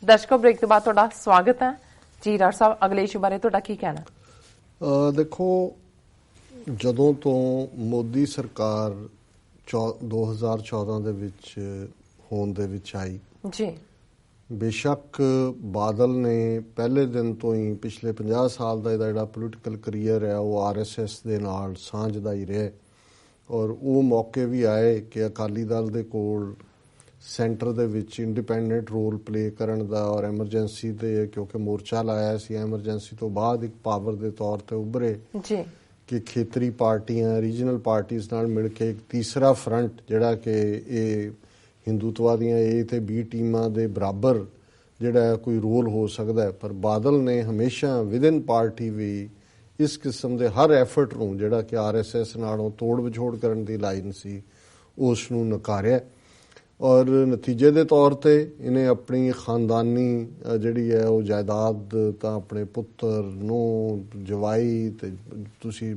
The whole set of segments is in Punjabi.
ਦਰਸ਼ਕੋ ਬ੍ਰੇਕ ਤੋਂ ਬਾਅਦ ਤੁਹਾਡਾ ਸਵਾਗਤ ਹੈ ਜੀ। ਰਾਜ ਸਾਹਿਬ, ਅਗਲੇ ਇਸ਼ੂ ਬਾਰੇ ਤੁਹਾਡਾ ਕੀ ਕਹਿਣਾ? ਦੇਖੋ, ਜਦੋਂ ਤੋਂ ਮੋਦੀ ਸਰਕਾਰ 2014 ਦੇ ਵਿੱਚ ਹੋਂਦ ਦੇ ਵਿੱਚ ਆਈ ਜੀ, ਬੇਸ਼ੱਕ ਬਾਦਲ ਨੇ ਪਹਿਲੇ ਦਿਨ ਤੋਂ ਹੀ ਪਿਛਲੇ 50 ਸਾਲ ਦਾ ਇਹਦਾ ਜਿਹੜਾ ਪੋਲੀਟੀਕਲ ਕਰੀਅਰ ਹੈ ਉਹ RSS ਦੇ ਨਾਲ ਸਾਂਝਦਾ ਹੀ ਰਿਹਾ, ਔਰ ਉਹ ਮੌਕੇ ਵੀ ਆਏ ਕਿ ਅਕਾਲੀ ਦਲ ਦੇ ਕੋਲ ਸੈਂਟਰ ਦੇ ਵਿੱਚ ਇੰਡੀਪੈਂਡੈਂਟ ਰੋਲ ਪਲੇ ਕਰਨ ਦਾ, ਔਰ ਐਮਰਜੈਂਸੀ ਦੇ ਕਿਉਂਕਿ ਮੋਰਚਾ ਲਾਇਆ ਸੀ, ਐਮਰਜੈਂਸੀ ਤੋਂ ਬਾਅਦ ਇੱਕ ਪਾਵਰ ਦੇ ਤੌਰ ਤੇ ਉੱਭਰੇ ਜੀ ਕਿ ਖੇਤਰੀ ਪਾਰਟੀਆਂ, ਰੀਜਨਲ ਪਾਰਟੀਆਂ ਨਾਲ ਮਿਲ ਕੇ ਇੱਕ ਤੀਸਰਾ ਫਰੰਟ ਜਿਹੜਾ ਕਿ ਇਹ ਹਿੰਦੂਤਵਾ ਦੀਆਂ A ਤੇ B ਟੀਮਾਂ ਦੇ ਬਰਾਬਰ ਜਿਹੜਾ ਕੋਈ ਰੋਲ ਹੋ ਸਕਦਾ। ਪਰ ਬਾਦਲ ਨੇ ਹਮੇਸ਼ਾ ਵਿਦਿਨ ਪਾਰਟੀ ਵੀ ਇਸ ਕਿਸਮ ਦੇ ਹਰ ਐਫਰਟ ਨੂੰ ਜਿਹੜਾ ਕਿ RSS ਨਾਲੋਂ ਤੋੜ ਵਿਛੋੜ ਕਰਨ ਦੀ ਲਾਈਨ ਸੀ ਉਸ ਨੂੰ ਨਕਾਰਿਆ, ਔਰ ਨਤੀਜੇ ਦੇ ਤੌਰ ਤੇ ਇਹਨੇ ਆਪਣੀ ਖਾਨਦਾਨੀ ਜਿਹੜੀ ਹੈ ਉਹ ਜਾਇਦਾਦ ਤਾਂ ਆਪਣੇ ਪੁੱਤਰ ਨੂੰ ਜਵਾਈ ਤੇ ਤੁਸੀਂ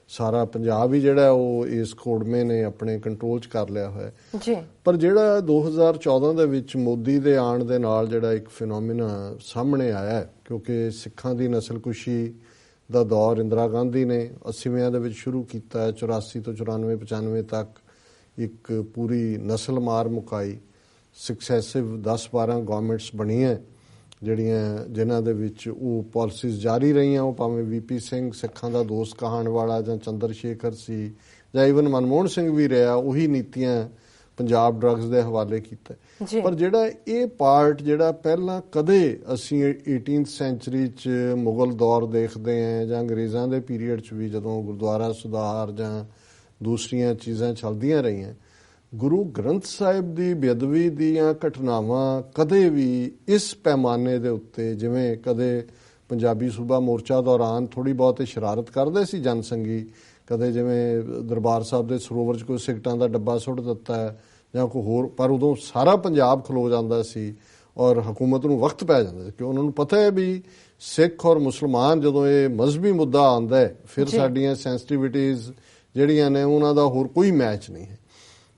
ਸਾਰਾ ਪੰਜਾਬ ਹੀ ਜਿਹੜਾ ਉਹ ਇਸ ਕੋੜਮੇ ਨੇ ਆਪਣੇ ਕੰਟਰੋਲ 'ਚ ਕਰ ਲਿਆ ਹੋਇਆ ਜੀ। ਪਰ ਜਿਹੜਾ 2014 ਦੇ ਵਿੱਚ ਮੋਦੀ ਦੇ ਆਉਣ ਦੇ ਨਾਲ ਜਿਹੜਾ ਇੱਕ ਫਿਨੋਮੀਨਾ ਸਾਹਮਣੇ ਆਇਆ, ਕਿਉਂਕਿ ਸਿੱਖਾਂ ਦੀ ਨਸਲਕੁਸ਼ੀ ਦਾ ਦੌਰ ਇੰਦਰਾ ਗਾਂਧੀ ਨੇ 80ਵਿਆਂ ਦੇ ਵਿੱਚ ਸ਼ੁਰੂ ਕੀਤਾ, 84 ਤੋਂ 94 95 ਤੱਕ ਇੱਕ ਪੂਰੀ ਨਸਲ ਮਾਰ ਮੁਕਾਈ। ਸਕਸੈਸਿਵ 10-12 ਗਵਰਨਮੈਂਟਸ ਬਣੀਆਂ ਜਿਨ੍ਹਾਂ ਦੇ ਵਿੱਚ ਉਹ ਪਾਲਿਸੀਜ਼ ਜਾਰੀ ਰਹੀਆਂ, ਉਹ ਭਾਵੇਂ VP ਸਿੰਘ ਸਿੱਖਾਂ ਦਾ ਦੋਸਤ ਕਹਾਣ ਵਾਲਾ ਜਾਂ ਚੰਦਰ ਸ਼ੇਖਰ ਸੀ ਜਾਂ ਈਵਨ ਮਨਮੋਹਨ ਸਿੰਘ ਵੀ ਰਿਹਾ, ਉਹੀ ਨੀਤੀਆਂ ਪੰਜਾਬ ਡਰੱਗਸ ਦੇ ਹਵਾਲੇ ਕੀਤਾ। ਪਰ ਜਿਹੜਾ ਇਹ ਪਾਰਟ ਜਿਹੜਾ ਪਹਿਲਾਂ ਕਦੇ ਅਸੀਂ 18th ਸੈਂਚਰੀ 'ਚ ਮੁਗਲ ਦੌਰ ਦੇਖਦੇ ਹਾਂ ਜਾਂ ਅੰਗਰੇਜ਼ਾਂ ਦੇ ਪੀਰੀਅਡ 'ਚ ਵੀ ਜਦੋਂ ਗੁਰਦੁਆਰਾ ਸੁਧਾਰ ਜਾਂ ਦੂਸਰੀਆਂ ਚੀਜ਼ਾਂ ਚੱਲਦੀਆਂ ਰਹੀਆਂ, ਗੁਰੂ ਗ੍ਰੰਥ ਸਾਹਿਬ ਦੀ ਬੇਅਦਬੀ ਦੀਆਂ ਘਟਨਾਵਾਂ ਕਦੇ ਵੀ ਇਸ ਪੈਮਾਨੇ ਦੇ ਉੱਤੇ, ਜਿਵੇਂ ਕਦੇ ਪੰਜਾਬੀ ਸੂਬਾ ਮੋਰਚਾ ਦੌਰਾਨ ਥੋੜ੍ਹੀ ਬਹੁਤ ਸ਼ਰਾਰਤ ਕਰਦੇ ਸੀ ਜਨਸੰਘੀ, ਕਦੇ ਜਿਵੇਂ ਦਰਬਾਰ ਸਾਹਿਬ ਦੇ ਸਰੋਵਰ 'ਚ ਕੋਈ ਸਿਗਰਟਾਂ ਦਾ ਡੱਬਾ ਸੁੱਟ ਦਿੱਤਾ ਜਾਂ ਕੋਈ ਹੋਰ, ਪਰ ਉਦੋਂ ਸਾਰਾ ਪੰਜਾਬ ਖਲੋ ਜਾਂਦਾ ਸੀ ਔਰ ਹਕੂਮਤ ਨੂੰ ਵਕਤ ਪੈ ਜਾਂਦਾ ਸੀ ਕਿ ਉਹਨਾਂ ਨੂੰ ਪਤਾ ਹੈ ਵੀ ਸਿੱਖ ਔਰ ਮੁਸਲਮਾਨ ਜਦੋਂ ਇਹ ਮਜ਼ਹਬੀ ਮੁੱਦਾ ਆਉਂਦਾ ਹੈ ਫਿਰ ਸਾਡੀਆਂ ਸੈਂਸਿਟੀਵਿਟੀਜ਼ ਜਿਹੜੀਆਂ ਨੇ ਉਹਨਾਂ ਦਾ ਹੋਰ ਕੋਈ ਮੈਚ ਨਹੀਂ ਹੈ।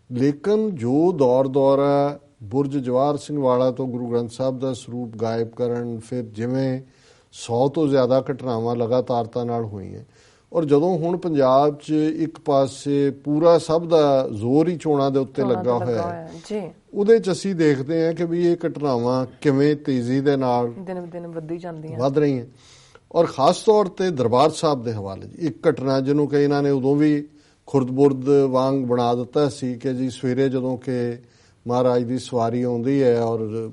ਲੇਕਿਨ ਜੋ ਦੌਰ ਹੈ ਬੁਰਜ ਜਵਾਹਰ ਸਿੰਘ ਵਾਲਾ ਤੋਂ ਗੁਰੂ ਗ੍ਰੰਥ ਸਾਹਿਬ ਦਾ ਸਰੂਪ ਗਾਇਬ ਕਰਨ, ਫਿਰ ਜਿਵੇਂ 100 ਤੋਂ ਜ਼ਿਆਦਾ ਘਟਨਾਵਾਂ ਲਗਾਤਾਰਤਾ ਨਾਲ ਹੋਈਆਂ, ਔਰ ਜਦੋਂ ਹੁਣ ਪੰਜਾਬ 'ਚ ਇੱਕ ਪਾਸੇ ਪੂਰਾ ਸਭ ਦਾ ਜ਼ੋਰ ਹੀ ਚੋਣਾਂ ਦੇ ਉੱਤੇ ਲੱਗਾ ਹੋਇਆ ਹੈ, ਉਹਦੇ 'ਚ ਅਸੀਂ ਦੇਖਦੇ ਹਾਂ ਕਿ ਵੀ ਇਹ ਘਟਨਾਵਾਂ ਕਿਵੇਂ ਤੇਜ਼ੀ ਦੇ ਨਾਲ ਦਿਨ ਵੱਧ ਰਹੀਆਂ, ਔਰ ਖਾਸ ਤੌਰ ਤੇ ਦਰਬਾਰ ਸਾਹਿਬ ਦੇ ਹਵਾਲੇ ਇੱਕ ਘਟਨਾ ਜਿਹਨੂੰ ਕਿ ਇਹਨਾਂ ਨੇ ਉਦੋਂ ਵੀ ਖੁਰਦ-ਬੁਰਦ ਵਾਂਗ ਬਣਾ ਦਿੱਤਾ ਸੀ ਕਿ ਜੀ ਸਵੇਰੇ ਜਦੋਂ ਕਿ ਮਹਾਰਾਜ ਦੀ ਸਵਾਰੀ ਆਉਂਦੀ ਹੈ ਔਰ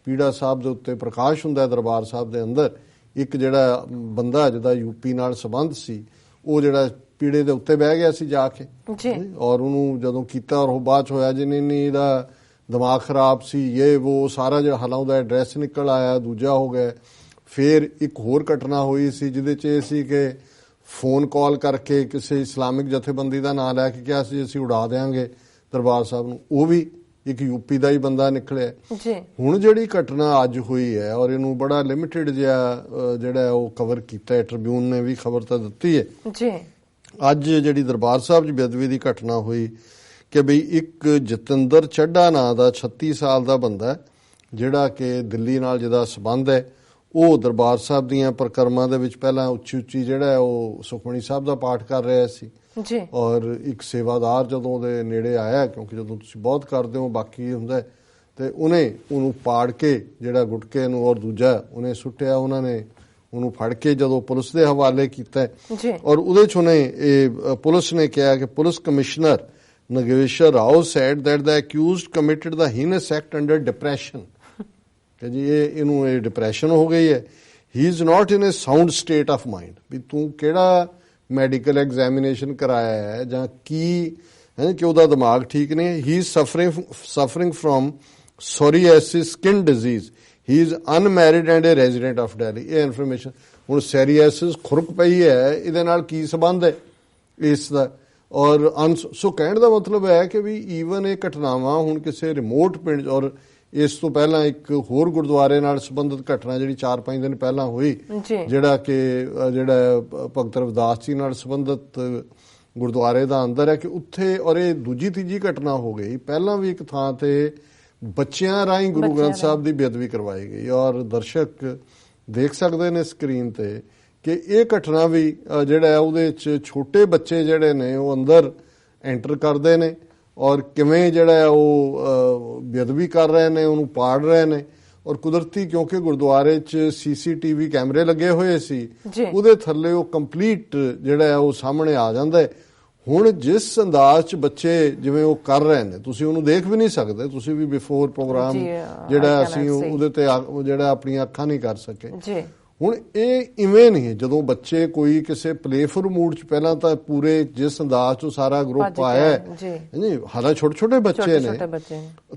ਪੀੜਾ ਸਾਹਿਬ ਦੇ ਉੱਤੇ ਪ੍ਰਕਾਸ਼ ਹੁੰਦਾ ਦਰਬਾਰ ਸਾਹਿਬ ਦੇ ਅੰਦਰ, ਇੱਕ ਜਿਹੜਾ ਬੰਦਾ ਜਿਹਦਾ UP ਨਾਲ ਸੰਬੰਧ ਸੀ ਉਹ ਜਿਹੜਾ ਪੀੜੇ ਦੇ ਉੱਤੇ ਬਹਿ ਗਿਆ ਸੀ ਜਾ ਕੇ, ਔਰ ਉਹਨੂੰ ਜਦੋਂ ਕੀਤਾ ਔਰ ਉਹ ਬਾਅਦ 'ਚ ਹੋਇਆ ਜਿਹਨੇ ਨਹੀਂ ਇਹਦਾ ਦਿਮਾਗ ਖਰਾਬ ਸੀ, ਇਹ ਉਹ ਸਾਰਾ ਜਿਹੜਾ ਹਾਲਾਂਦਾ ਐਡਰੈਸ ਨਿਕਲ ਆਇਆ, ਦੂਜਾ ਹੋ ਗਿਆ। ਫਿਰ ਇੱਕ ਹੋਰ ਘਟਨਾ ਹੋਈ ਸੀ ਜਿਹਦੇ 'ਚ ਇਹ ਸੀ ਕਿ ਫੋਨ ਕਾਲ ਕਰਕੇ ਕਿਸੇ ਇਸਲਾਮਿਕ ਜਥੇਬੰਦੀ ਦਾ ਨਾਂ ਲੈ ਕੇ ਕਿਹਾ ਸੀ ਅਸੀਂ ਉਡਾ ਦਿਆਂਗੇ ਦਰਬਾਰ ਸਾਹਿਬ ਨੂੰ, ਉਹ ਵੀ ਇੱਕ UP ਦਾ ਹੀ ਬੰਦਾ ਨਿਕਲਿਆ। ਹੁਣ ਜਿਹੜੀ ਘਟਨਾ ਅੱਜ ਹੋਈ ਹੈ ਔਰ ਇਹਨੂੰ ਬੜਾ ਲਿਮਿਟਿਡ ਜਿਹਾ ਜਿਹੜਾ ਉਹ ਕਵਰ ਕੀਤਾ ਹੈ, ਟ੍ਰਿਬਿਊਨ ਨੇ ਵੀ ਖਬਰ ਤਾਂ ਦਿੱਤੀ ਹੈ। ਅੱਜ ਜਿਹੜੀ ਦਰਬਾਰ ਸਾਹਿਬ 'ਚ ਬੇਅਦਬੀ ਦੀ ਘਟਨਾ ਹੋਈ ਕਿ ਬਈ ਇੱਕ ਜਤਿੰਦਰ ਚੱਢਾ ਨਾਂ ਦਾ 36 ਸਾਲ ਦਾ ਬੰਦਾ ਜਿਹੜਾ ਕਿ ਦਿੱਲੀ ਨਾਲ ਜਿਹਦਾ ਸੰਬੰਧ ਹੈ, ਉਹ ਦਰਬਾਰ ਸਾਹਿਬ ਦੀਆਂ ਪਰਿਕਰਮਾ ਦੇ ਵਿੱਚ ਪਹਿਲਾਂ ਉੱਚੀ ਜਿਹੜਾ ਉਹ ਸੁਖਮਨੀ ਸਾਹਿਬ ਦਾ ਪਾਠ ਕਰ ਰਿਹਾ ਸੀ, ਔਰ ਇੱਕ ਸੇਵਾਦਾਰ ਜਦੋਂ ਉਹਦੇ ਨੇੜੇ ਆਇਆ, ਕਿਉਂਕਿ ਜਦੋਂ ਤੁਸੀਂ ਬਹੁਤ ਕਰਦੇ ਹੋ ਬਾਕੀ ਹੁੰਦਾ, ਤੇ ਉਹਨੂੰ ਪਾੜ ਕੇ ਜਿਹੜਾ ਗੁਟਕੇ ਨੂੰ ਔਰ ਦੂਜਾ ਉਹਨੇ ਸੁੱਟਿਆ, ਉਹਨਾਂ ਨੇ ਉਹਨੂੰ ਫੜ ਕੇ ਜਦੋਂ ਪੁਲਿਸ ਦੇ ਹਵਾਲੇ ਕੀਤਾ ਔਰ ਉਹਦੇ 'ਚ ਉਹਨੇ ਪੁਲਿਸ ਨੇ ਕਿਹਾ ਕਿ police commissioner Nageswara Rao said that the accused committed the heinous act under depression ਕਿ ਜੀ ਇਹਨੂੰ ਡਿਪਰੈਸ਼ਨ ਹੋ ਗਈ ਹੈ। He is not in a sound state of mind, ਵੀ ਤੂੰ ਕਿਹੜਾ ਮੈਡੀਕਲ ਐਗਜ਼ਾਮੀਨੇਸ਼ਨ ਕਰਾਇਆ ਹੈ ਜਾਂ ਕੀ ਹੈ ਕਿ ਉਹਦਾ ਦਿਮਾਗ ਠੀਕ ਨਹੀਂ। He is suffering from psoriasis skin disease, he is unmarried and a resident of Delhi. ਇਹ ਇਨਫੋਰਮੇਸ਼ਨ ਹੁਣ ਸੋਰੀਐਸਿਸ ਖੁਰਕ ਪਈ ਹੈ, ਇਹਦੇ ਨਾਲ ਕੀ ਸੰਬੰਧ ਹੈ ਇਸ ਦਾ? ਔਰ ਸੋ ਕਹਿਣ ਦਾ ਮਤਲਬ ਹੈ ਕਿ ਵੀ ਈਵਨ ਇਹ ਘਟਨਾਵਾਂ ਹੁਣ ਕਿਸੇ ਰਿਮੋਟ ਪਿੰਡ, ਔਰ ਇਸ ਤੋਂ ਪਹਿਲਾਂ ਇੱਕ ਹੋਰ ਗੁਰਦੁਆਰੇ ਨਾਲ ਸੰਬੰਧਿਤ ਘਟਨਾ ਜਿਹੜੀ 4-5 ਦਿਨ ਪਹਿਲਾਂ ਹੋਈ, ਜਿਹੜਾ ਭਗਤ ਰਵਿਦਾਸ ਜੀ ਨਾਲ ਸੰਬੰਧਿਤ ਗੁਰਦੁਆਰੇ ਦਾ ਅੰਦਰ ਹੈ ਕਿ ਉੱਥੇ, ਔਰ ਇਹ ਦੂਜੀ ਤੀਜੀ ਘਟਨਾ ਹੋ ਗਈ। ਪਹਿਲਾਂ ਵੀ ਇੱਕ ਥਾਂ ਤੇ ਬੱਚਿਆਂ ਰਾਹੀਂ ਗੁਰੂ ਗ੍ਰੰਥ ਸਾਹਿਬ ਦੀ ਬੇਅਦਬੀ ਕਰਵਾਈ ਗਈ। ਔਰ ਦਰਸ਼ਕ ਦੇਖ ਸਕਦੇ ਨੇ ਸਕਰੀਨ ਤੇ ਕਿ ਇਹ ਘਟਨਾ ਵੀ ਜਿਹੜਾ ਉਹਦੇ 'ਚ ਛੋਟੇ ਬੱਚੇ ਜਿਹੜੇ ਨੇ ਉਹ ਅੰਦਰ ਐਂਟਰ ਕਰਦੇ ਨੇ ਔਰ ਕਿਵੇਂ ਜਿਹੜਾ ਉਹ ਬੇਅਦਬੀ ਕਰ ਰਹੇ ਨੇ, ਉਹਨੂੰ ਪਾੜ ਰਹੇ ਨੇ। ਔਰ ਕੁਦਰਤੀ ਕਿਉਂਕਿ ਗੁਰਦੁਆਰੇ 'ਚ CCTV ਕੈਮਰੇ ਲੱਗੇ ਹੋਏ ਸੀ, ਉਹਦੇ ਥੱਲੇ ਉਹ ਕੰਪਲੀਟ ਜਿਹੜਾ ਉਹ ਸਾਹਮਣੇ ਆ ਜਾਂਦਾ। ਹੁਣ ਜਿਸ ਅੰਦਾਜ਼ 'ਚ ਬੱਚੇ ਜਿਵੇਂ ਉਹ ਕਰ ਰਹੇ ਨੇ, ਤੁਸੀਂ ਉਹਨੂੰ ਦੇਖ ਵੀ ਨਹੀਂ ਸਕਦੇ, ਤੁਸੀਂ ਵੀ ਬਿਫੋਰ ਪ੍ਰੋਗਰਾਮ ਜਿਹੜਾ ਅਸੀਂ ਉਹਦੇ ਤੇ ਜਿਹੜਾ ਆਪਣੀਆਂ ਅੱਖਾਂ ਨਹੀਂ ਕਰ ਸਕੇ। ਹੁਣ ਇਹ ਇਵੇਂ ਨਹੀਂ, ਜਦੋਂ ਬੱਚੇ ਕੋਈ ਕਿਸੇ ਪਲੇਫੁਲ ਮੂਡ 'ਚ ਪਹਿਲਾਂ ਤਾਂ ਪੂਰੇ ਜਿਸ ਅੰਦਾਜ਼ 'ਚ ਸਾਰਾ ਗਰੁੱਪ ਆਇਆ ਜੀ, ਹਾਲਾਂ ਛੋਟੇ ਛੋਟੇ ਬੱਚੇ ਨੇ,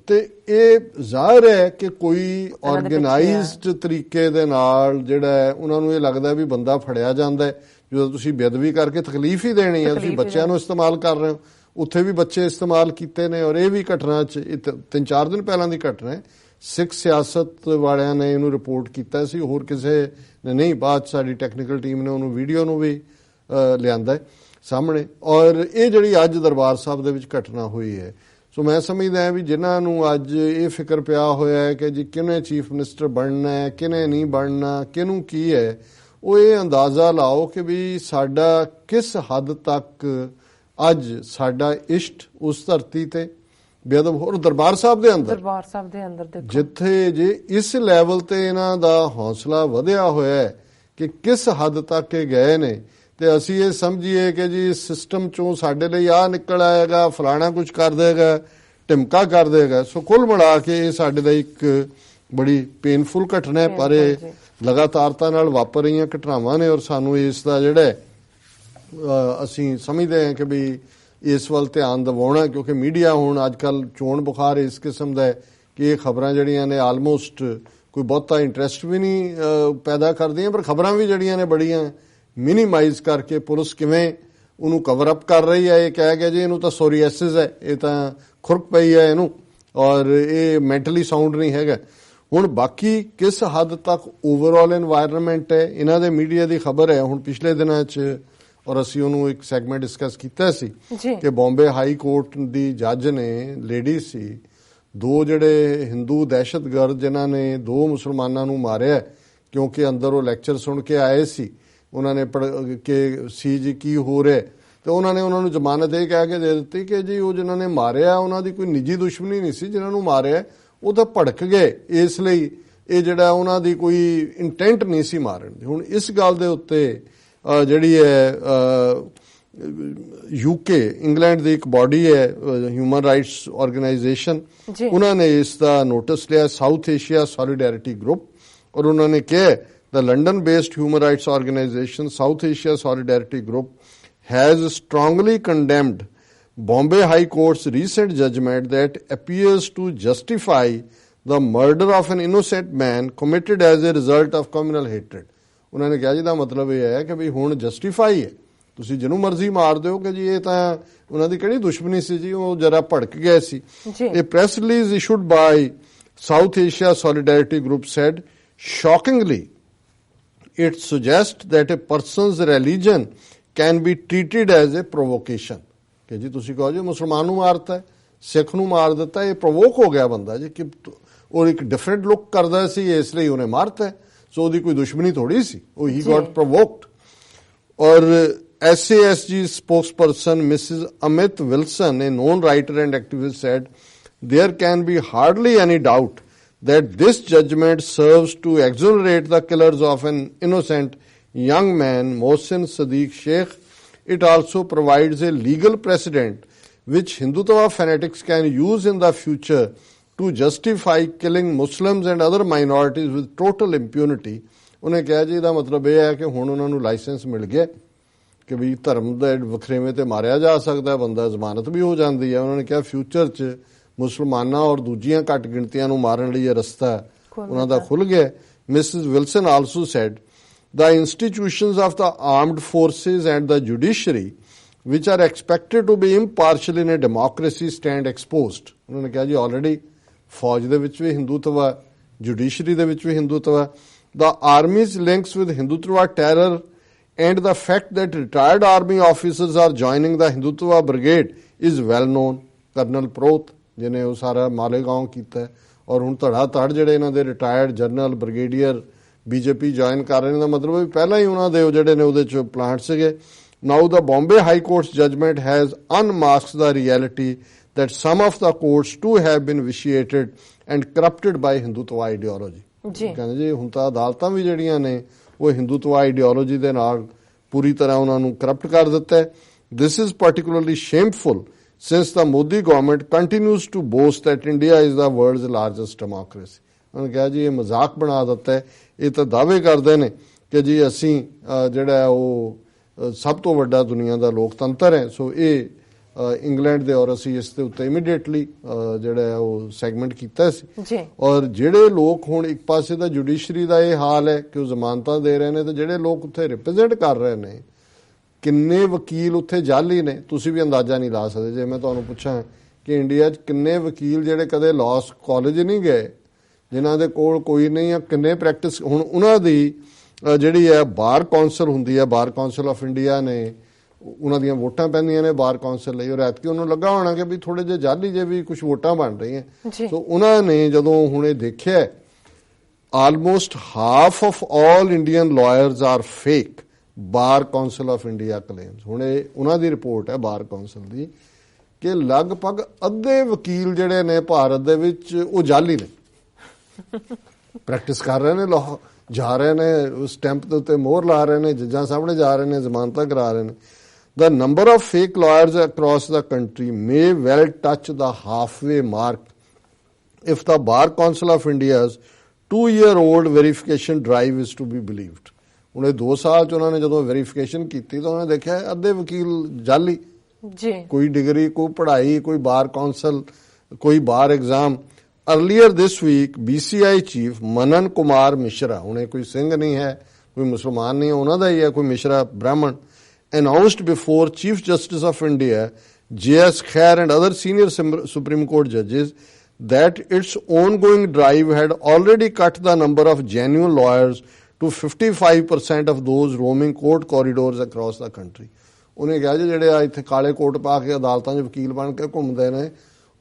ਤੇ ਇਹ ਜ਼ਾਹਿਰ ਹੈ ਕਿ ਕੋਈ ਆਰਗੇਨਾਈਜ਼ਡ ਤਰੀਕੇ ਦੇ ਨਾਲ ਜਿਹੜਾ ਉਹਨਾਂ ਨੂੰ ਇਹ ਲੱਗਦਾ ਵੀ ਬੰਦਾ ਫੜਿਆ ਜਾਂਦਾ। ਜਦੋਂ ਤੁਸੀਂ ਬੇਅਦਬੀ ਕਰਕੇ ਤਕਲੀਫ ਹੀ ਦੇਣੀ ਹੈ, ਤੁਸੀਂ ਬੱਚਿਆਂ ਨੂੰ ਇਸਤੇਮਾਲ ਕਰ ਰਹੇ ਹੋ। ਉੱਥੇ ਵੀ ਬੱਚੇ ਇਸਤੇਮਾਲ ਕੀਤੇ ਨੇ। ਔਰ ਇਹ ਵੀ ਘਟਨਾ 'ਚ 3-4 ਦਿਨ ਪਹਿਲਾਂ ਦੀ ਘਟਨਾ ਹੈ। ਸਿੱਖ ਸਿਆਸਤ ਵਾਲਿਆਂ ਨੇ ਇਹਨੂੰ ਰਿਪੋਰਟ ਕੀਤਾ ਸੀ, ਹੋਰ ਕਿਸੇ ਨੇ ਨਹੀਂ। ਬਾਅਦ ਸਾਡੀ ਟੈਕਨੀਕਲ ਟੀਮ ਨੇ ਉਹਨੂੰ ਵੀਡੀਓ ਨੂੰ ਵੀ ਲਿਆਂਦਾ ਸਾਹਮਣੇ। ਔਰ ਇਹ ਜਿਹੜੀ ਅੱਜ ਦਰਬਾਰ ਸਾਹਿਬ ਦੇ ਵਿੱਚ ਘਟਨਾ ਹੋਈ ਹੈ, ਸੋ ਮੈਂ ਸਮਝਦਾ ਵੀ ਜਿਨ੍ਹਾਂ ਨੂੰ ਅੱਜ ਇਹ ਫਿਕਰ ਪਿਆ ਹੋਇਆ ਹੈ ਕਿ ਜੀ ਕਿਹਨੇ ਚੀਫ ਮਿਨਿਸਟਰ ਬਣਨਾ ਹੈ, ਕਿਹਨੇ ਨਹੀਂ ਬਣਨਾ, ਕਿਹਨੂੰ ਕੀ ਹੈ, ਉਹ ਇਹ ਅੰਦਾਜ਼ਾ ਲਾਓ ਕਿ ਵੀ ਸਾਡਾ ਕਿਸ ਹੱਦ ਤੱਕ ਅੱਜ ਸਾਡਾ ਇਸ਼ਟ ਉਸ ਧਰਤੀ ਤੇ ਬੇਅਦਬ ਹੋਰ ਦਰਬਾਰ ਸਾਹਿਬ ਦੇ ਅੰਦਰ ਦੇਖੋ, ਜਿੱਥੇ ਜੇ ਇਸ ਲੈਵਲ ਤੇ ਇਹਨਾਂ ਦਾ ਹੌਸਲਾ ਵਧਿਆ ਹੋਇਆ ਹੈ ਕਿ ਕਿਸ ਹੱਦ ਤੱਕ ਇਹ ਗਏ ਨੇ, ਤੇ ਅਸੀਂ ਇਹ ਸਮਝੀਏ ਕਿ ਜੀ ਸਿਸਟਮ ਚੋਂ ਸਾਡੇ ਲਈ ਆਹ ਨਿਕਲ ਆਏਗਾ, ਫਲਾਣਾ ਕੁਝ ਕਰ ਦੇਗਾ, ਢਿਮਕਾ ਕਰ ਦੇਗਾ। ਸੋ ਕੁੱਲ ਮਿਲਾ ਕੇ ਇਹ ਸਾਡੇ ਲਈ ਇੱਕ ਬੜੀ ਪੇਨਫੁਲ ਘਟਨਾ ਹੈ, ਪਰ ਇਹ ਲਗਾਤਾਰਤਾ ਨਾਲ ਵਾਪਰ ਰਹੀਆਂ ਘਟਨਾਵਾਂ ਨੇ। ਔਰ ਸਾਨੂੰ ਇਸ ਦਾ ਜਿਹੜਾ ਅਸੀਂ ਸਮਝਦੇ ਹਾਂ ਕਿ ਵੀ ਇਸ ਵੱਲ ਧਿਆਨ ਦਿਵਾਉਣਾ, ਕਿਉਂਕਿ ਮੀਡੀਆ ਹੁਣ ਅੱਜ ਕੱਲ੍ਹ ਚੋਣ ਬੁਖਾਰ ਇਸ ਕਿਸਮ ਦਾ ਹੈ ਕਿ ਇਹ ਖਬਰਾਂ ਜਿਹੜੀਆਂ ਨੇ ਆਲਮੋਸਟ ਕੋਈ ਬਹੁਤਾ ਇੰਟਰਸਟ ਵੀ ਨਹੀਂ ਪੈਦਾ ਕਰਦੀਆਂ, ਪਰ ਖਬਰਾਂ ਵੀ ਜਿਹੜੀਆਂ ਨੇ ਬੜੀਆਂ ਮਿਨੀਮਾਈਜ਼ ਕਰਕੇ ਪੁਲਿਸ ਕਿਵੇਂ ਉਹਨੂੰ ਕਵਰ ਅਪ ਕਰ ਰਹੀ ਹੈ। ਇਹ ਕਹਿ ਕੇ ਜੀ ਇਹਨੂੰ ਤਾਂ ਸੋਰੀਐਸਿਸ ਹੈ, ਇਹ ਤਾਂ ਖੁਰਕ ਪਈ ਹੈ ਇਹਨੂੰ, ਔਰ ਇਹ ਮੈਂਟਲੀ ਸਾਊਂਡ ਨਹੀਂ ਹੈਗਾ। ਹੁਣ ਬਾਕੀ ਕਿਸ ਹੱਦ ਤੱਕ ਓਵਰਆਲ এনवायरमेंट ਹੈ, ਇਹਨਾਂ ਦੇ ਮੀਡੀਆ ਦੀ ਖਬਰ ਹੈ। ਹੁਣ ਪਿਛਲੇ ਦਿਨਾਂ 'ਚ ਔਰ ਅਸੀਂ ਉਹਨੂੰ ਇੱਕ ਸੈਗਮੈਂਟ ਡਿਸਕਸ ਕੀਤਾ ਸੀ ਕਿ ਬੰਬੇ ਹਾਈ ਕੋਰਟ ਦੀ ਜੱਜ ਨੇ, ਲੇਡੀ ਸੀ, 2 ਜਿਹੜੇ ਹਿੰਦੂ ਦਹਿਸ਼ਤਗਰਦ ਜਿਨ੍ਹਾਂ ਨੇ 2 ਮੁਸਲਮਾਨਾਂ ਨੂੰ ਮਾਰਿਆ ਕਿਉਂਕਿ ਅੰਦਰ ਉਹ ਲੈਕਚਰ ਸੁਣ ਕੇ ਆਏ ਸੀ, ਉਹਨਾਂ ਨੇ ਕਿ ਸੀ ਜੀ ਕੀ ਹੋ ਰਿਹਾ, ਤੇ ਉਹਨਾਂ ਨੇ ਉਹਨਾਂ ਨੂੰ ਜ਼ਮਾਨਤ ਇਹ ਕਹਿ ਕੇ ਦੇ ਦਿੱਤੀ ਕਿ ਜੀ ਉਹ ਜਿਨ੍ਹਾਂ ਨੇ ਮਾਰਿਆ ਉਹਨਾਂ ਦੀ ਕੋਈ ਨਿੱਜੀ ਦੁਸ਼ਮਣੀ ਨਹੀਂ ਸੀ, ਜਿਨ੍ਹਾਂ ਨੂੰ ਮਾਰਿਆ ਉਹ ਤਾਂ ਭੜਕ ਗਏ, ਇਸ ਲਈ ਇਹ ਜਿਹੜਾ ਉਹਨਾਂ ਦੀ ਕੋਈ ਇੰਟੈਂਟ ਨਹੀਂ ਸੀ ਮਾਰਨ ਦੀ। ਹੁਣ ਇਸ ਗੱਲ ਦੇ ਉੱਤੇ ਜਿਹੜੀ ਹੈ UK ਇੰਗਲੈਂਡ ਦੀ ਇੱਕ ਬਾਡੀ ਹੈ ਹਿਊਮਨ ਰਾਈਟਸ ਆਰਗੇਨਾਈਜੇਸ਼ਨ, ਉਹਨਾਂ ਨੇ ਇਸ ਦਾ ਨੋਟਿਸ ਲਿਆ, ਸਾਊਥ ਏਸ਼ੀਆ ਸੋਲੀਡੈਰਿਟੀ ਗਰੁੱਪ, ਔਰ ਉਹਨਾਂ ਨੇ ਕਿਹਾ the London based human rights organization South Asia Solidarity Group has strongly condemned Bombay High Court's recent judgment that appears to justify the murder of an innocent man committed as a result of communal hatred। ਉਹਨਾਂ ਨੇ ਕਿਹਾ ਜਿਹਦਾ ਮਤਲਬ ਇਹ ਹੈ ਕਿ ਵੀ ਹੁਣ ਜਸਟੀਫਾਈ ਹੈ, ਤੁਸੀਂ ਜਿਹਨੂੰ ਮਰਜ਼ੀ ਮਾਰ ਦਿਓ ਕਿ ਜੀ ਇਹ ਤਾਂ ਉਹਨਾਂ ਦੀ ਕਿਹੜੀ ਦੁਸ਼ਮਣੀ ਸੀ ਜੀ, ਉਹ ਜਰਾ ਭੜਕ ਗਏ ਸੀ। A press release issued by South Asia Solidarity Group said, shockingly, it suggests that a person's religion can be treated as a provocation। ਕਿ ਜੀ ਤੁਸੀਂ ਕਹੋ ਜੀ ਮੁਸਲਮਾਨ ਨੂੰ ਮਾਰਤਾ, ਸਿੱਖ ਨੂੰ ਮਾਰ ਦਿੱਤਾ, ਇਹ ਪ੍ਰੋਵੋਕ ਹੋ ਗਿਆ ਬੰਦਾ ਜੀ, ਕਿ ਉਹ ਇੱਕ ਡਿਫਰੈਂਟ ਲੁੱਕ ਕਰਦਾ ਸੀ ਇਸ ਲਈ ਉਹਨੇ ਮਾਰਤਾ, ਸੋ ਉਹਦੀ ਕੋਈ ਦੁਸ਼ਮਣੀ ਥੋੜੀ ਸੀ, ਉਹ ਹੀ ਗॉट ਪ੍ਰੋਵੋਕਡ। ਔਰ SASG spokesperson Mrs. Amit Wilson, a known writer and activist, said, there can be hardly any doubt that this judgment serves to exonerate the killers of an innocent young man, Mohsin Sadiq Sheikh. It also provides a legal precedent which Hindutva fanatics can use in the future to justify killing Muslims and other minorities with total impunity। ਉਹਨੇ ਕਿਹਾ ਜੀ ਇਹਦਾ ਮਤਲਬ ਇਹ ਹੈ ਕਿ ਹੁਣ ਉਹਨਾਂ ਨੂੰ ਲਾਇਸੈਂਸ ਮਿਲ ਗਿਆ ਕਿ ਵੀ ਧਰਮ ਦੇ ਵਖਰੇਵੇਂ ਤੇ ਮਾਰਿਆ ਜਾ ਸਕਦਾ, ਬੰਦਾ ਜ਼ਮਾਨਤ ਵੀ ਹੋ ਜਾਂਦੀ ਹੈ। ਉਹਨਾਂ ਨੇ ਕਿਹਾ ਫਿਊਚਰ 'ਚ ਮੁਸਲਮਾਨਾਂ ਔਰ ਦੂਜੀਆਂ ਘੱਟ ਗਿਣਤੀਆਂ ਨੂੰ ਮਾਰਨ ਲਈ ਇਹ ਰਸਤਾ ਉਹਨਾਂ ਦਾ ਖੁੱਲ ਗਿਆ। Mrs. Wilson also said, the institutions of the armed forces and the judiciary, which are expected to be impartial in a democracy, stand exposed। ਉਹਨਾਂ ਨੇ ਕਿਹਾ ਜੀ ਆਲਰੇਡੀ ਫੌਜ ਦੇ ਵਿੱਚ ਵੀ ਹਿੰਦੂਤਵਾ, ਜੁਡੀਸ਼ਰੀ ਦੇ ਵਿੱਚ ਵੀ Hindutva, the army's links with Hindutva terror and the fact that retired army officers are joining the Hindutva brigade is well known। Colonel Proth, ਜਿਹਨੇ ਉਹ ਸਾਰਾ ਮਾਲੇਗਾਂव ਕੀਤਾ ਔਰ ਹੁਣ ਧੜਾ ਧੜ ਜਿਹੜੇ ਇਹਨਾਂ ਦੇ retired general brigadier BJP join ਕਰ ਰਹੇ ਨੇ ਦਾ ਮਤਲਬ ਵੀ ਪਹਿਲਾਂ ਹੀ ਉਹਨਾਂ ਦੇ ਉਹ ਜਿਹੜੇ ਨੇ ਉਹਦੇ 'ਚ ਪਲਾਂਟ ਸੀਗੇ। Now the Bombay high court's judgement has unmasked the reality that some of the courts too have been vitiated and corrupted by Hindutva ideology. ਕਹਿੰਦੇ ਜੀ ਹੁਣ ਤਾਂ ਅਦਾਲਤਾਂ ਵੀ ਜਿਹੜੀਆਂ ਨੇ ਉਹ ਹਿੰਦੂਤਵਾ ਆਈਡੀਓਲੋਜੀ ਦੇ ਨਾਲ ਪੂਰੀ ਤਰ੍ਹਾਂ ਉਹਨਾਂ ਨੂੰ ਕਰਪਟ ਕਰ ਦਿੱਤਾ ਹੈ। This is particularly shameful since the Modi government continues to boast that India is the world's largest democracy। ਉਹਨਾਂ ਨੇ ਕਿਹਾ ਜੀ ਇਹ ਮਜ਼ਾਕ ਬਣਾ ਦਿੱਤਾ ਹੈ, ਇਹ ਤਾਂ ਦਾਅਵੇ ਕਰਦੇ ਨੇ ਕਿ ਜੀ ਅਸੀਂ ਜਿਹੜਾ ਉਹ ਸਭ ਤੋਂ ਵੱਡਾ ਦੁਨੀਆ ਦਾ ਲੋਕਤੰਤਰ ਹੈ। ਸੋ ਇਹ ਇੰਗਲੈਂਡ ਦੇ ਔਰ ਅਸੀਂ ਇਸ ਦੇ ਉੱਤੇ ਇਮੀਡੀਏਟਲੀ ਜਿਹੜਾ ਉਹ ਸੈਗਮੈਂਟ ਕੀਤਾ ਸੀ। ਔਰ ਜਿਹੜੇ ਲੋਕ ਹੁਣ ਇੱਕ ਪਾਸੇ ਦਾ ਜੁਡੀਸ਼ਰੀ ਦਾ ਇਹ ਹਾਲ ਹੈ ਕਿ ਉਹ ਜ਼ਮਾਨਤਾਂ ਦੇ ਰਹੇ ਨੇ ਤੇ ਜਿਹੜੇ ਲੋਕ ਉੱਥੇ ਰਿਪਰੈਜ਼ੈਂਟ ਕਰ ਰਹੇ ਨੇ, ਕਿੰਨੇ ਵਕੀਲ ਉੱਥੇ ਜਾਲੀ ਨੇ ਤੁਸੀਂ ਵੀ ਅੰਦਾਜ਼ਾ ਨਹੀਂ ਲਾ ਸਕਦੇ। ਜੇ ਮੈਂ ਤੁਹਾਨੂੰ ਪੁੱਛਾਂ ਕਿ ਇੰਡੀਆ 'ਚ ਕਿੰਨੇ ਵਕੀਲ ਜਿਹੜੇ ਕਦੇ ਲਾਅ ਕਾਲਜ ਨਹੀਂ ਗਏ, ਜਿਨ੍ਹਾਂ ਦੇ ਕੋਲ ਕੋਈ ਨਹੀਂ ਆ, ਕਿੰਨੇ ਪ੍ਰੈਕਟਿਸ, ਹੁਣ ਉਹਨਾਂ ਦੀ ਜਿਹੜੀ ਹੈ ਬਾਰ ਕੌਂਸਲ ਹੁੰਦੀ ਹੈ, ਬਾਰ ਕੌਂਸਲ ਆਫ ਇੰਡੀਆ ਨੇ ਉਹਨਾਂ ਦੀਆਂ ਵੋਟਾਂ ਪੈਂਦੀਆਂ ਨੇ ਬਾਰ ਕੌਂਸਲ ਲਈ, ਔਰ ਐਤਕੀ ਉਹਨੂੰ ਲੱਗਾ ਹੋਣਾ ਕਿ ਵੀ ਥੋੜੇ ਜਿਹੇ ਜਾਲੀ ਜੇ ਵੀ ਕੁਝ ਵੋਟਾਂ ਬਣ ਰਹੀਆਂ। ਸੋ ਉਹਨਾਂ ਨੇ ਜਦੋਂ ਹੁਣ ਇਹ ਦੇਖਿਆ almost half of all Indian lawyers are fake, bar council of India claims. ਹੁਣ ਇਹ ਉਹਨਾਂ ਦੀ ਰਿਪੋਰਟ ਹੈ ਬਾਰ ਕੌਂਸਲ ਦੀ ਕਿ ਲਗਭਗ ਅੱਧੇ ਵਕੀਲ ਜਿਹੜੇ ਨੇ ਭਾਰਤ ਦੇ ਵਿੱਚ ਉਹ ਜਾਲੀ ਨੇ, ਪ੍ਰੈਕਟਿਸ ਕਰ ਰਹੇ ਨੇ, ਲਾਅ ਜਾ ਰਹੇ ਨੇ, ਸਟੈਂਪ ਦੇ ਉੱਤੇ ਮੋਹਰ ਲਾ ਰਹੇ ਨੇ, ਜੱਜਾਂ ਸਾਹਮਣੇ ਜਾ ਰਹੇ ਨੇ, ਜ਼ਮਾਨਤਾਂ ਕਰਾ ਰਹੇ ਨੇ। The number of fake lawyers across the country may well touch the halfway mark if the Bar Council of India's 2-year-old verification drive is to be believed। ਉਹਨੇ 2 ਸਾਲ 'ਚ ਉਹਨਾਂ ਨੇ ਜਦੋਂ ਵੈਰੀਫਿਕੇਸ਼ਨ ਕੀਤੀ ਤਾਂ ਉਹਨਾਂ ਨੇ ਦੇਖਿਆ ਅੱਧੇ ਵਕੀਲ ਜਾਲੀ, ਕੋਈ ਡਿਗਰੀ, ਕੋਈ ਪੜ੍ਹਾਈ, ਕੋਈ ਬਾਰ ਕੌਂਸਲ, ਕੋਈ bar exam. Earlier this week, BCI chief Manan Kumar Mishra, ਉਹਨੇ ਕੋਈ ਸਿੰਘ ਨਹੀਂ ਹੈ, ਕੋਈ ਮੁਸਲਮਾਨ ਨਹੀਂ ਹੈ, ਉਹਨਾਂ ਦਾ ਹੀ ਹੈ, ਕੋਈ ਮਿਸ਼ਰਾ ਬ੍ਰਾਹਮਣ, announced before Chief Justice of India, J.S. Khair and other senior Supreme Court judges that its ongoing drive had already cut the number of genuine lawyers to 55% of those roaming court corridors across the country। ਉਹਨੇ ਕਿਹਾ ਜੀ ਜਿਹੜੇ ਇੱਥੇ ਕਾਲੇ ਕੋਟ ਪਾ ਕੇ ਅਦਾਲਤਾਂ 'ਚ ਵਕੀਲ ਬਣ ਕੇ ਘੁੰਮਦੇ ਨੇ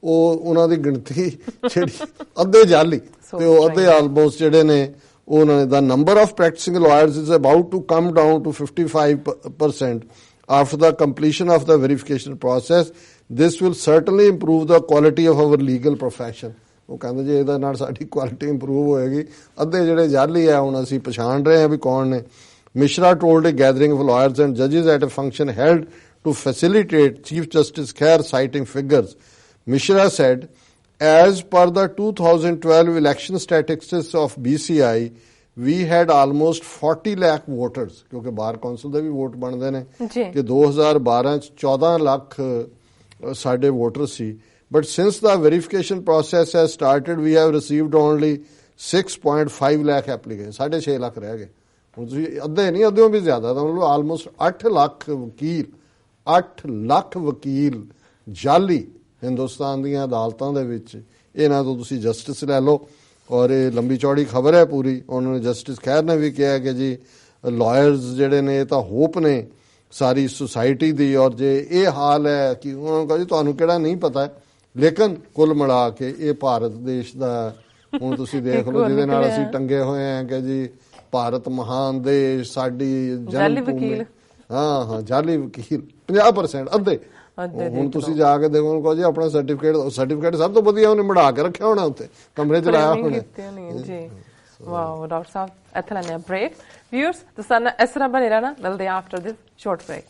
ਉਹ ਉਹਨਾਂ ਦੀ ਗਿਣਤੀ ਜਿਹੜੀ ਅੱਧੇ ਜਾਲੀ ਤੇ ਉਹ ਅੱਧੇ ਆਲਮੋਸਟ ਜਿਹੜੇ ਨੇ ਉਹਨਾਂ ਨੇ the number of practising lawyers is about to come down to 55% after the completion of the verification process। This will certainly improve the quality of our legal profession। ਉਹ ਕਹਿੰਦੇ ਜੀ ਇਹਦੇ ਨਾਲ ਸਾਡੀ ਕੁਆਲਿਟੀ ਇੰਪਰੂਵ ਹੋਏਗੀ। ਅੱਧੇ ਜਿਹੜੇ ਜਾਲੀ ਆ ਹੁਣ ਅਸੀਂ ਪਛਾਣ ਰਹੇ ਹਾਂ ਵੀ ਕੌਣ ਨੇ। Mishra told a gathering of lawyers and judges at a function held to facilitate Chief Justice Khair, citing figures. Mishra said, as per the 2012 election statistics of BCI, we had almost 40 lakh voters, ਕਿਉਂਕਿ ਬਾਰ ਕੌਂਸਲ ਦੇ ਵੀ ਵੋਟ ਬਣਦੇ ਨੇ ਕਿ 2012 ਚ 14 ਲੱਖ ਸਾਡੇ ਵੋਟਰ ਸੀ। But since the verification process has started, we have received only 6.5 lakh applications। 6.5 lakh ਰਹਿ ਗਏ। ਹੁਣ ਤੁਸੀਂ ਅੱਧੇ ਨਹੀਂ, ਅੱਧਿਓਂ ਵੀ ਜ਼ਿਆਦਾ, ਤਾਂ ਮਤਲਬ ਆਲਮੋਸਟ 8 ਲੱਖ ਵਕੀਲ ਜਾਲੀ ਹਿੰਦੁਸਤਾਨ ਦੀਆਂ ਅਦਾਲਤਾਂ ਦੇ ਵਿੱਚ। ਇਹਨਾਂ ਤੋਂ ਤੁਸੀਂ ਜਸਟਿਸ ਲੈ ਲਓ ਔਰ ਇਹ ਲੰਬੀ ਚੌੜੀ ਖਬਰ ਹੈ ਪੂਰੀ। ਉਹਨਾਂ ਨੇ ਜਸਟਿਸ ਖੈਰ ਨੇ ਵੀ ਕਿਹਾ ਕਿ ਜੀ ਲਾਇਰਸ ਜਿਹੜੇ ਨੇ ਇਹ ਤਾਂ ਹੋਪ ਨੇ ਸਾਰੀ ਸੁਸਾਇਟੀ ਦੀ, ਔਰ ਜੇ ਇਹ ਹਾਲ ਹੈ ਕਿ ਉਹਨਾਂ ਨੂੰ ਕਹਾਂ ਜੀ ਤੁਹਾਨੂੰ ਕਿਹੜਾ ਨਹੀਂ ਪਤਾ, ਲੇਕਿਨ ਕੁੱਲ ਮਿਲਾ ਕੇ ਇਹ ਭਾਰਤ ਦੇਸ਼ ਦਾ ਹੁਣ ਤੁਸੀਂ ਦੇਖ ਲਓ ਜਿਹਦੇ ਨਾਲ ਅਸੀਂ ਟੰਗੇ ਹੋਏ ਹਾਂ ਕਿ ਜੀ ਭਾਰਤ ਮਹਾਨ ਦੇਸ਼, ਸਾਡੀ ਜਨਮ ਭੂਮੀ। ਹਾਂ ਜਾਲੀ ਵਕੀਲ 50% ਅੱਧੇ। ਹੁਣ ਤੁਸੀਂ ਜਾ ਕੇ ਦੇਖੋ, ਕਹੋ ਜੀ ਆਪਣਾ ਸਰਟੀਫਿਕੇਟ ਸਭ ਤੋਂ ਵਧੀਆ ਉਹਨੇ ਮੜਾ ਕੇ ਰੱਖਿਆ ਹੋਣਾ ਉੱਤੇ ਕਮਰੇ 'ਚ ਲਾਇਆ ਹੋਣਾ ਜੀ। ਵਾਓ ਡਾਕਟਰ ਸਾਹਿਬ, ਇੱਥੇ ਲੈਣੇ ਆ ਬ੍ਰੇਕ। ਵਿਊਅਰਸ ਤੁਸੀਂ ਇਸ ਤਰ੍ਹਾਂ ਬਣੇ ਰਹਿਣਾ, ਮਿਲਦੇ ਆ ਆਫਟਰ ਦਿਸ ਸ਼ਾਰਟ ਬ੍ਰੇਕ।